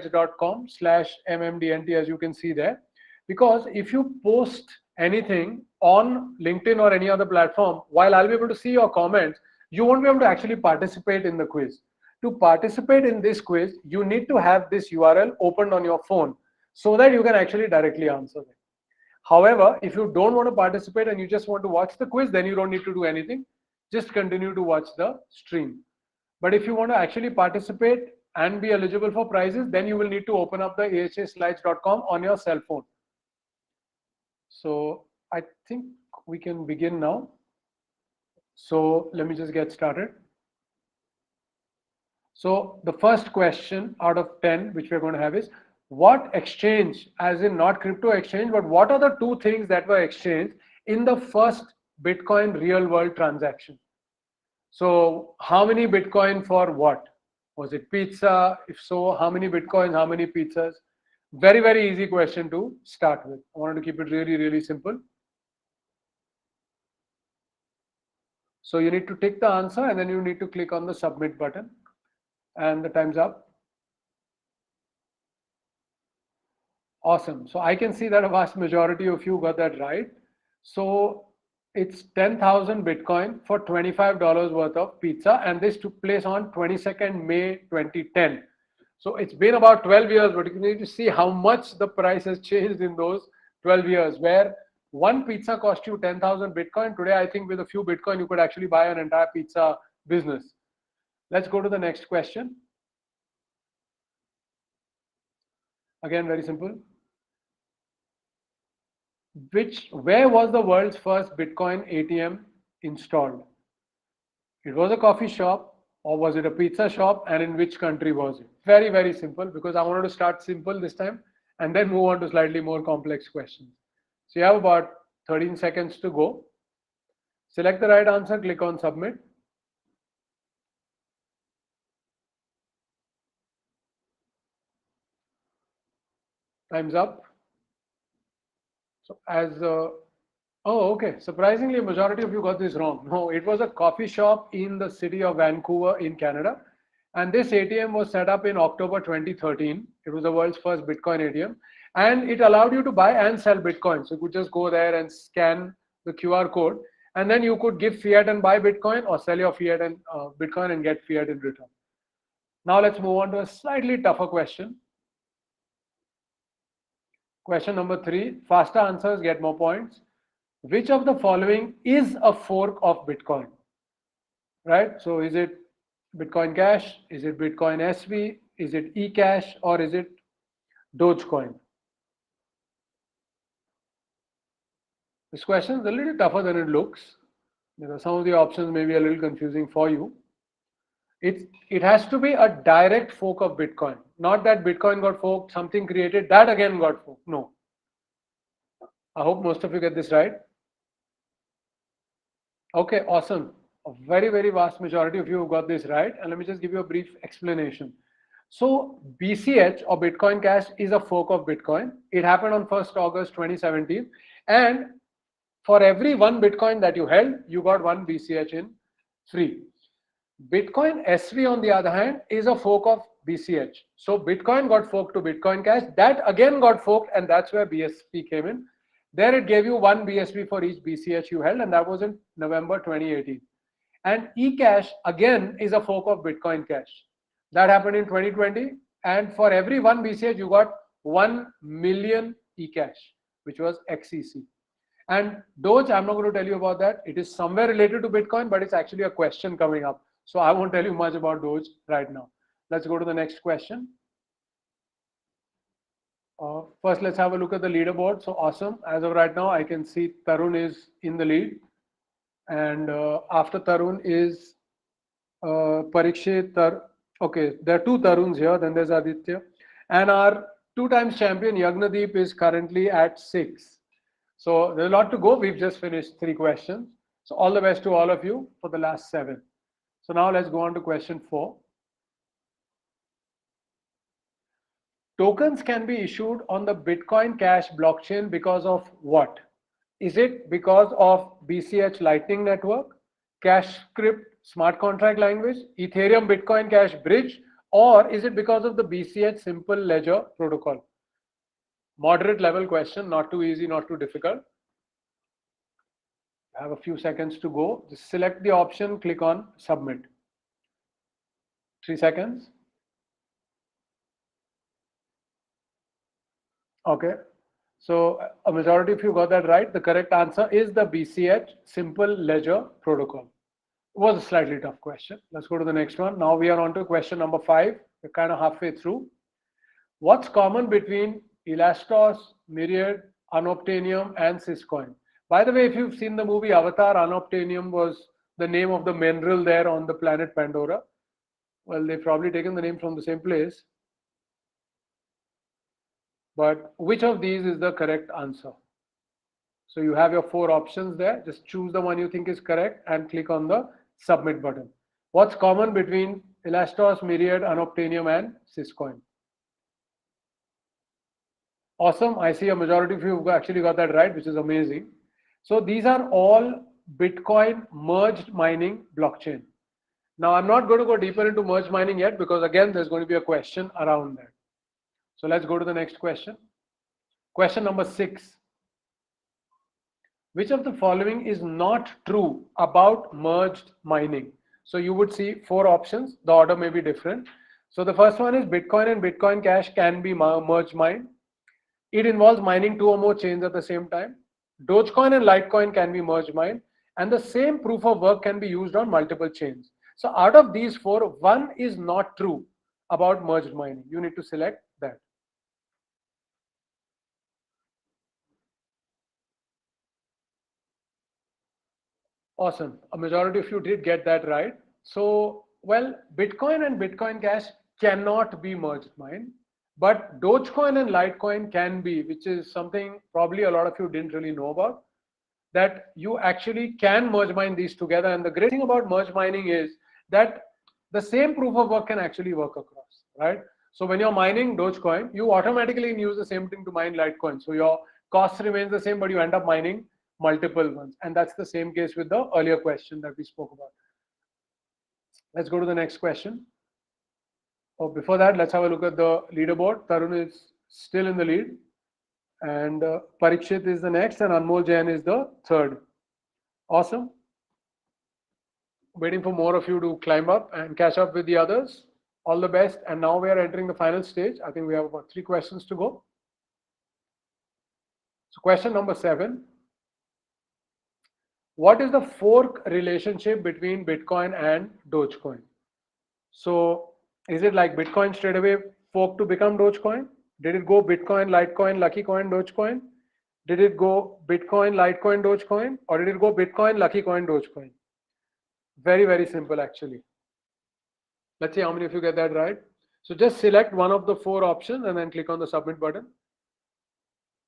slides.com/mmdnt, as you can see there. Because if you post anything on LinkedIn or any other platform, while I'll be able to see your comments, you won't be able to actually participate in the quiz. To participate in this quiz, you need to have this URL opened on your phone so that you can actually directly answer them. However, if you don't want to participate and you just want to watch the quiz, then you don't need to do anything. Just continue to watch the stream. But if you want to actually participate and be eligible for prizes, then you will need to open up the ahaslides.com on your cell phone. So I think we can begin now. So let me just get started. So the first question out of 10, which we're going to have is, what exchange, as in not crypto exchange, but what are the two things that were exchanged in the first Bitcoin real world transaction? So how many Bitcoin for what? Was it pizza? If so, how many Bitcoins, how many pizzas? Very, very easy question to start with. I wanted to keep it really, really simple. So you need to tick the answer and then you need to click on the submit button. And the time's up. Awesome. So I can see that a vast majority of you got that right. So it's 10,000 Bitcoin for $25 worth of pizza. And this took place on 22nd May 2010. So it's been about 12 years, but you need to see how much the price has changed in those 12 years, where one pizza cost you 10,000 Bitcoin. Today, I think with a few Bitcoin, you could actually buy an entire pizza business. Let's go to the next question. Again, very simple. Where was the world's first Bitcoin ATM installed? It was a coffee shop, or was it a pizza shop, and in which country was it? Very, very simple, because I wanted to start simple this time and then move on to slightly more complex questions. So you have about 13 seconds to go. Select the right answer, click on submit. Time's up. So okay. Surprisingly, a majority of you got this wrong. No, it was a coffee shop in the city of Vancouver in Canada. And this ATM was set up in October 2013. It was the world's first Bitcoin ATM. And it allowed you to buy and sell Bitcoin. So you could just go there and scan the QR code. And then you could give fiat and buy Bitcoin, or sell your fiat and Bitcoin and get fiat in return. Now let's move on to a slightly tougher question. Question number 3, faster answers get more points. Which of the following is a fork of Bitcoin? Right? So is it Bitcoin Cash? Is it Bitcoin SV? Is it eCash? Or is it Dogecoin? This question is a little tougher than it looks. Some of the options may be a little confusing for you. It has to be a direct fork of Bitcoin. Not that Bitcoin got forked, something created, that again got forked. No. I hope most of you get this right. Okay, awesome. A very, very vast majority of you have got this right. And let me just give you a brief explanation. So BCH, or Bitcoin Cash, is a fork of Bitcoin. It happened on 1st August 2017. And for every one Bitcoin that you held, you got one BCH in free. Bitcoin SV, on the other hand, is a fork of BCH. So Bitcoin got forked to Bitcoin Cash. That again got forked, and that's where BSP came in. There it gave you one BSP for each BCH you held, and that was in November 2018. And eCash again is a fork of Bitcoin Cash. That happened in 2020, and for every one BCH you got 1 million eCash, which was XCC. And Doge, I'm not going to tell you about that. It is somewhere related to Bitcoin, but it's actually a question coming up. So I won't tell you much about Doge right now. Let's go to the next question. First, let's have a look at the leaderboard. So awesome. As of right now, I can see Tarun is in the lead. And after Tarun is Parikshit. Okay, there are two Taruns here. Then there's Aditya. And our 2 times champion Yagnadeep is currently at 6. So there's a lot to go. We've just finished 3 questions. So all the best to all of you for the last 7. So now let's go on to question 4. Tokens can be issued on the Bitcoin Cash blockchain because of what? Is it because of BCH Lightning Network, Cash Script Smart Contract Language, Ethereum Bitcoin Cash Bridge, Or is it because of the BCH simple ledger protocol? Moderate level question, not too easy, not too difficult. I have a few seconds to go. Just select the option, click on submit. 3 seconds. Okay. So a majority of you got that right. The correct answer is the BCH simple ledger protocol. It was a slightly tough question. Let's go to the next one. Now we are on to question number 5. We're kind of halfway through. What's common between Elastos, Myriad, Unobtanium, and Syscoin? By the way, if you've seen the movie Avatar, Unobtanium was the name of the mineral there on the planet Pandora. Well, they've probably taken the name from the same place. But which of these is the correct answer? So you have your 4 options there. Just choose the one you think is correct and click on the submit button. What's common between Elastos, Myriad, Unobtanium, and Syscoin? Awesome. I see a majority of you have actually got that right, which is amazing. So these are all Bitcoin merged mining blockchain. Now I'm not going to go deeper into merged mining yet because again, there's going to be a question around that. So let's go to the next question. Question number 6. Which of the following is not true about merged mining? So you would see 4 options. The order may be different. So the first one is Bitcoin and Bitcoin Cash can be merged mined. It involves mining 2 or more chains at the same time. Dogecoin and Litecoin can be merged mined. And the same proof of work can be used on multiple chains. So out of these 4, one is not true about merged mining. You need to select that. Awesome. A majority of you did get that right. So, well, Bitcoin and Bitcoin Cash cannot be merged mined, but Dogecoin and Litecoin can be, which is something probably a lot of you didn't really know about, that you actually can merge mine these together. And the great thing about merge mining is that the same proof of work can actually work across, right? So when you're mining Dogecoin, you automatically use the same thing to mine Litecoin. So your cost remains the same, but you end up mining multiple ones. And that's the same case with the earlier question that we spoke about. Let's go to the next question. Oh, before that, let's have a look at the leaderboard. Tarun is still in the lead. And Parikshit is the next, and Anmol Jain is the third. Awesome. Waiting for more of you to climb up and catch up with the others. All the best. And now we are entering the final stage. I think we have about 3 questions to go. So question number 7. What is the fork relationship between Bitcoin and Dogecoin? So is it like Bitcoin straight away forked to become Dogecoin? Did it go Bitcoin, Litecoin, Lucky Coin, Dogecoin? Did it go Bitcoin, Litecoin, Dogecoin? Or did it go Bitcoin, Lucky Coin, Dogecoin? Very, very simple actually. Let's see how many of you get that right. So just select one of the 4 options and then click on the submit button.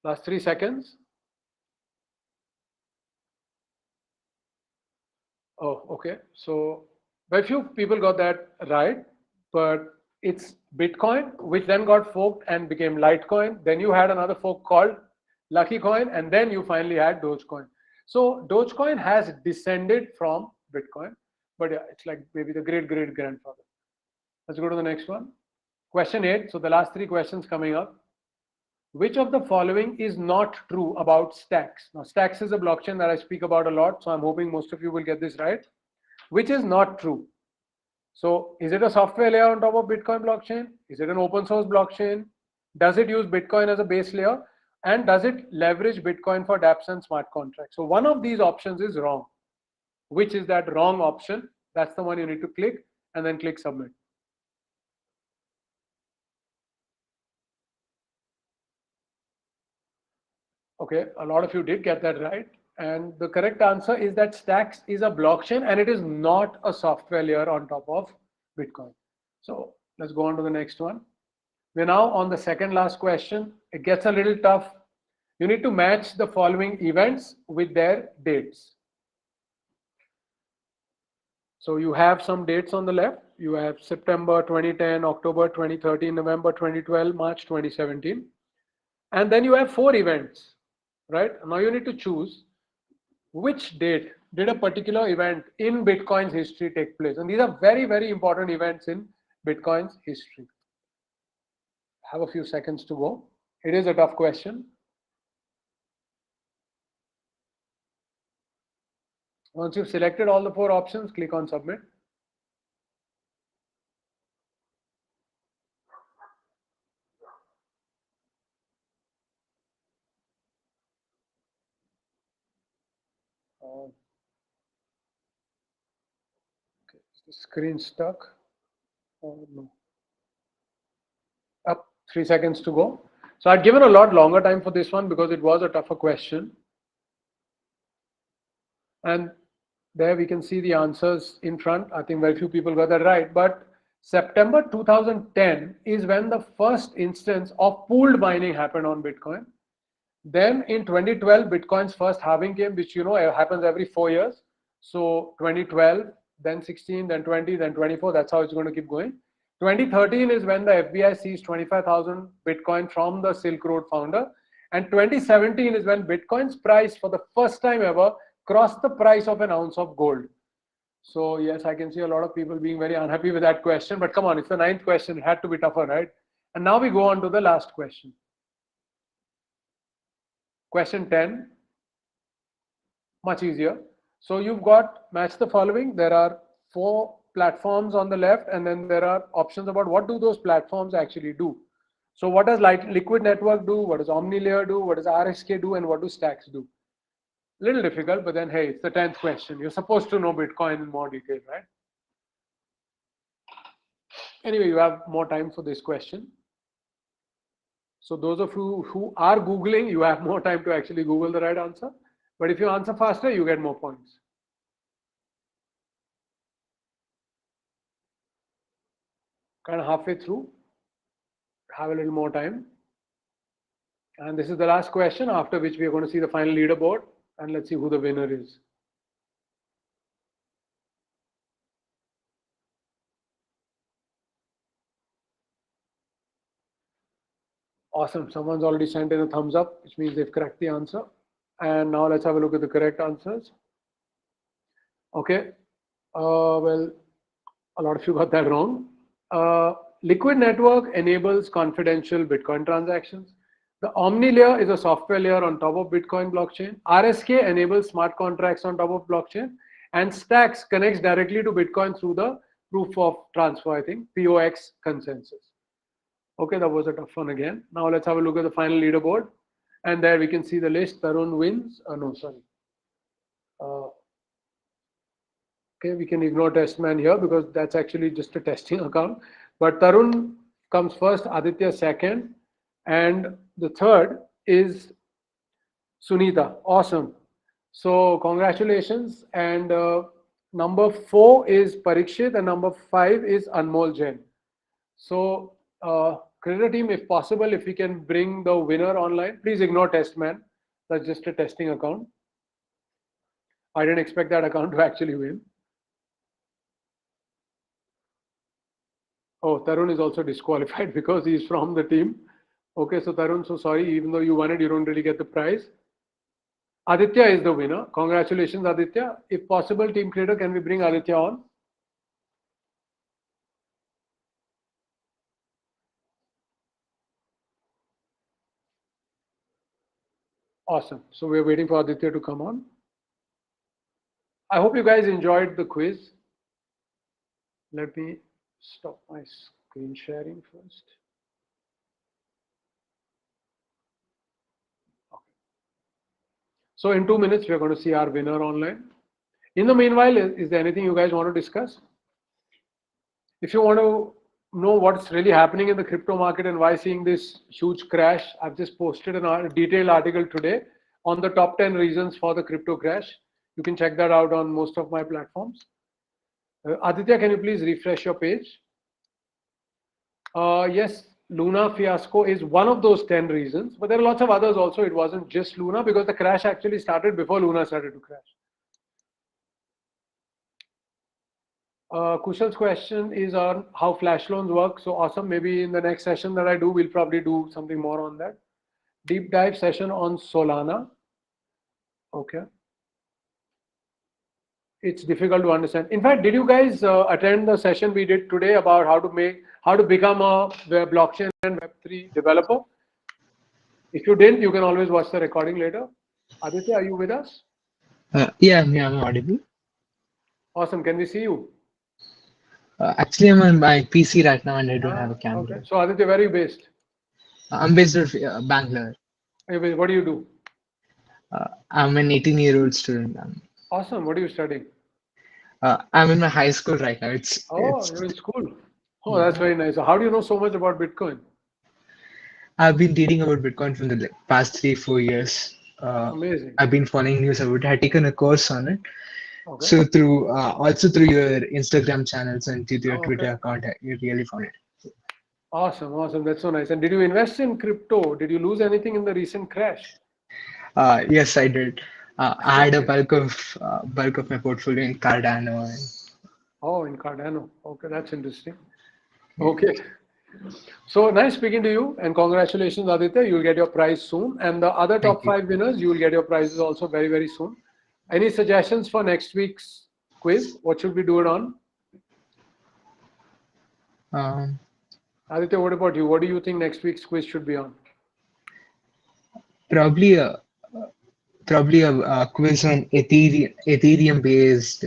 Last 3 seconds. Oh, okay. So very few people got that right, but it's Bitcoin, which then got forked and became Litecoin. Then you had another fork called Lucky Coin, and then you finally had Dogecoin. So Dogecoin has descended from Bitcoin, but yeah, it's like maybe the great grandfather. Let's go to the next one. Question 8. So the last 3 questions coming up. Which of the following is not true about Stacks? Now, Stacks is a blockchain that I speak about a lot, so I'm hoping most of you will get this right. Which is not true? So, is it a software layer on top of Bitcoin blockchain? Is it an open source blockchain? Does it use Bitcoin as a base layer? And does it leverage Bitcoin for dApps and smart contracts? So, one of these options is wrong. Which is that wrong option? That's the one you need to click and then click submit. Okay, a lot of you did get that right. And the correct answer is that Stacks is a blockchain and it is not a software layer on top of Bitcoin. So let's go on to the next one. We're now on the second last question. It gets a little tough. You need to match the following events with their dates. So you have some dates on the left. You have September 2010, October 2013, November 2012, March 2017. And then you have 4 events, right? Now you need to choose which date did a particular event in Bitcoin's history take place. And these are very, very important events in Bitcoin's history. Have a few seconds to go. It is a tough question. Once you've selected all the 4 options, click on submit. Okay, is the screen stuck? Oh, no. Up, 3 seconds to go. So I'd given a lot longer time for this one because it was a tougher question. And there we can see the answers in front. I think very few people got that right. But September 2010 is when the first instance of pooled mining happened on Bitcoin. Then in 2012, Bitcoin's first halving came, which happens every 4 years. So 2012, then 16, then 20, then 24. That's how it's going to keep going. 2013 is when the FBI seized 25,000 Bitcoin from the Silk Road founder. And 2017 is when Bitcoin's price for the first time ever crossed the price of an ounce of gold. So yes, I can see a lot of people being very unhappy with that question. But come on, it's the 9th question. It had to be tougher, right? And now we go on to the last question. Question 10, much easier. So you've got match the following. There are 4 platforms on the left, and then there are options about what do those platforms actually do. So what does Liquid Network do? What does OmniLayer do? What does RSK do? And what do Stacks do? Little difficult, but then hey, it's the 10th question. You're supposed to know Bitcoin in more detail, right? Anyway, you have more time for this question. So those of you who are Googling, you have more time to actually Google the right answer. But if you answer faster, you get more points. Kind of halfway through, have a little more time. And this is the last question, after which we are going to see the final leaderboard. And let's see who the winner is. Awesome. Someone's already sent in a thumbs up, which means they've cracked the answer. And now let's have a look at the correct answers. Okay. Well, a lot of you got that wrong. Liquid Network enables confidential Bitcoin transactions. The OmniLayer is a software layer on top of Bitcoin blockchain. RSK enables smart contracts on top of blockchain. And Stacks connects directly to Bitcoin through the proof of transfer, I think, POX consensus. Okay, that was a tough one again. Now let's have a look at the final leaderboard. And there we can see the list. Tarun wins. No, sorry. Okay, we can ignore Testman here because that's actually just a testing account. But Tarun comes first, Aditya second, and the third is Sunita. Awesome. So congratulations. And number 4 is Parikshit and number 5 is Anmol Jain. So Creator team, if possible, if we can bring the winner online, please ignore Testman. That's just a testing account. I didn't expect that account to actually win. Oh, Tarun is also disqualified because he's from the team. Okay, so Tarun, so sorry, even though you won it, you don't really get the prize. Aditya is the winner. Congratulations, Aditya. If possible, Team Creator, can we bring Aditya on? Awesome. So we're waiting for Aditya to come on. I hope you guys enjoyed the quiz. Let me stop my screen sharing first. Okay. So in 2 minutes, we're going to see our winner online. In the meanwhile, is there anything you guys want to discuss? If you want to know what's really happening in the crypto market and why seeing this huge crash, I've just posted a detailed article today on the top 10 reasons for the crypto crash. You can check that out on most of my platforms. Aditya, can you please refresh your page? Yes, Luna fiasco is one of those 10 reasons, but there are lots of others also. It wasn't just Luna because the crash actually started before Luna started to crash. Kushal's question is on how flash loans work. So awesome. Maybe in the next session that I do, we'll probably do something more on that. Deep dive session on Solana. Okay. it's difficult to understand. In fact, did you guys attend the session we did today about how to become a blockchain and Web3 developer? If you didn't, you can always watch the recording later. Aditya, are you with us? Yeah, I'm audible. Awesome. Can we see you? Actually, I'm on my PC right now and I don't have Ah, a okay. camera. So Aditya, where are you based? I'm based out of Bangalore. What do you do? I'm an 18-year-old student. Awesome. What are you studying? I'm in my high school right now. Oh, you're in school. Oh, that's Yeah. very nice. So how do you know so much about Bitcoin? I've been reading about Bitcoin from the past 3-4 years. Amazing. I've been following news about it. I've taken a course on it. Okay. So through also through your Instagram channels and through your Oh, okay. Twitter account, you really found it. Awesome. Awesome. That's so nice. And did you invest in crypto? Did you lose anything in the recent crash? Yes, I did. I had a Okay. bulk of my portfolio in Cardano and Oh, in Cardano. Okay, that's interesting. yeah. Okay. So nice speaking to you, and congratulations, Aditya. You'll get your prize soon. And the other Thank top you. five winners, you will get your prizes also very, very soon. Any suggestions for next week's quiz? What should we do it on? Um, Aditya, what about you? What do you think next week's quiz should be on? probably a quiz on Ethereum based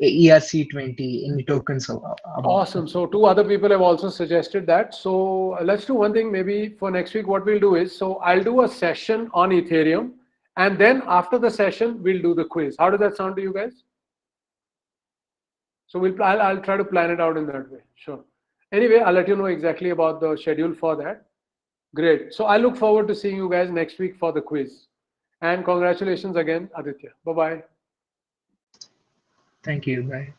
ERC20 any tokens about. Awesome. So two other people have also suggested that. So let's do one thing maybe for next week. What we'll do is, so I'll do a session on Ethereum, and then after the session, we'll do the quiz. How does that sound to you guys? So I'll try to plan it out in that way. Sure. Anyway, I'll let you know exactly about the schedule for that. Great. So I look forward to seeing you guys next week for the quiz. And congratulations again, Aditya. Bye bye. Thank you. Bye.